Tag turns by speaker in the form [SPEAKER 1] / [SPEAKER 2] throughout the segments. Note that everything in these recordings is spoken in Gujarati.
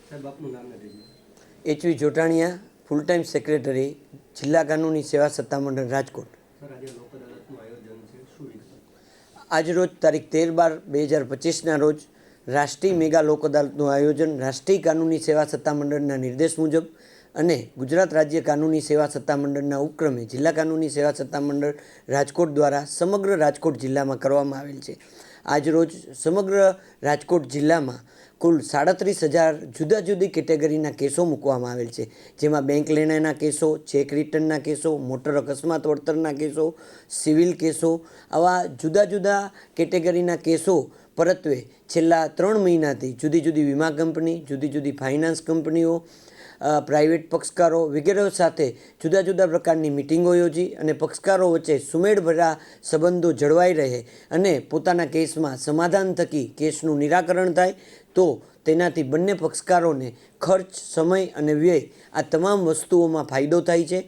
[SPEAKER 1] સાહેબ આપનું નામ નથી દીધું.
[SPEAKER 2] એચવી જોટાણીયા, ફૂલ ટાઈમ સેક્રેટરી, જિલ્લા કાનૂની સેવા સત્તામંડળ રાજકોટ.
[SPEAKER 1] સર આજે લોક અદાલતનું આયોજન છે, શું વિગત?
[SPEAKER 2] આજરોજ તારીખ 13/12/2025ના રોજ રાષ્ટ્રીય મેગા લોક અદાલતનું આયોજન રાષ્ટ્રીય કાનૂની સેવા સત્તામંડળના નિર્દેશ મુજબ અને ગુજરાત રાજ્ય કાનૂની સેવા સત્તામંડળના ઉપક્રમે જિલ્લા કાનૂની સેવા સત્તામંડળ રાજકોટ દ્વારા સમગ્ર રાજકોટ જિલ્લામાં કરવામાં આવેલ છે. આજરોજ સમગ્ર રાજકોટ જિલ્લામાં કુલ 37,000 જુદા જુદી કેટેગરીના કેસો મૂકવામાં આવેલ છે, જેમાં બેંક લેણાના કેસો, ચેક રિટર્નના કેસો, મોટર અકસ્માત વળતરના કેસો, સિવિલ કેસો, આવા જુદા જુદા કેટેગરીના કેસો પરત્વે છેલ્લા 3 મહિનાથી જુદી જુદી વીમા કંપની, જુદી જુદી ફાઇનાન્સ કંપનીઓ, પ્રાઇવેટ પક્ષકારો વગેરે સાથે જુદા જુદા પ્રકારની મિટિંગો યોજી અને પક્ષકારો વચ્ચે સુમેળભર્યા સંબંધો જળવાઈ રહે અને પોતાના કેસમાં સમાધાન થકી કેસનું નિરાકરણ થાય તો તેનાથી બંને પક્ષકારોને ખર્ચ, સમય અને વ્યય આ તમામ વસ્તુઓમાં ફાયદો થાય છે.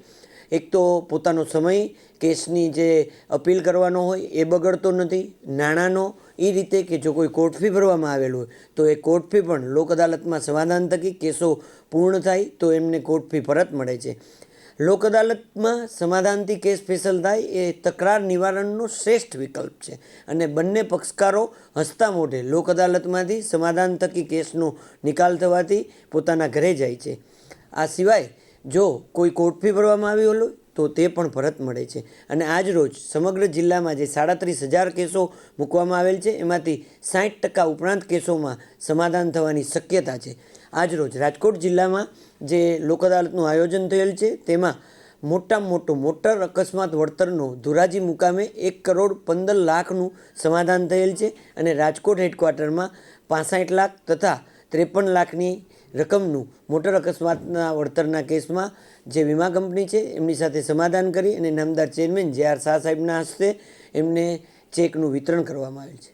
[SPEAKER 2] એક તો પોતાનો સમય કેસની જે અપીલ કરવાનો હોય એ બગડતો નથી, નાણાંનો એ રીતે કે જો કોઈ કોર્ટ ફી ભરવામાં આવેલું હોય તો એ કોર્ટ ફી પણ લોક અદાલતમાં સમાધાન થકી કેસો પૂર્ણ થાય તો એમને કોર્ટ ફી પરત મળે છે. લોક અદાલતમાં સમાધાનથી કેસ ફેસલ થાય એ તકરાર નિવારણનો શ્રેષ્ઠ વિકલ્પ છે અને બંને પક્ષકારો હસતા મોઢે લોક અદાલતમાંથી સમાધાન થકી કેસનો નિકાલ થવાથી પોતાના ઘરે જાય છે. આ સિવાય જો કોઈ કોર્ટ ફી ભરવામાં આવી હોય તો તે પણ પરત મળે છે. અને આજ રોજ સમગ્ર જિલ્લામાં જે 37,000 કેસો મૂકવામાં આવેલ છે એમાંથી 60% ઉપરાંત કેસોમાં સમાધાન થવાની શક્યતા છે. આજ રોજ રાજકોટ જિલ્લામાં જે લોક અદાલતનું આયોજન થયેલ છે તેમાં મોટામાં મોટું મોટર અકસ્માત વળતરનો ધોરાજી મુકામે 1,15,00,000નું સમાધાન થયેલ છે અને રાજકોટ હેડક્વાર્ટરમાં 65 લાખ તથા 53 લાખની રકમનું મોટર અકસ્માતના વળતરના કેસમાં જે વીમા કંપની છે એમની સાથે સમાધાન કરી અને નામદાર ચેરમેન જે.આર. શાહ સાહેબના હસ્તે એમને ચેકનું વિતરણ કરવામાં આવેલ છે.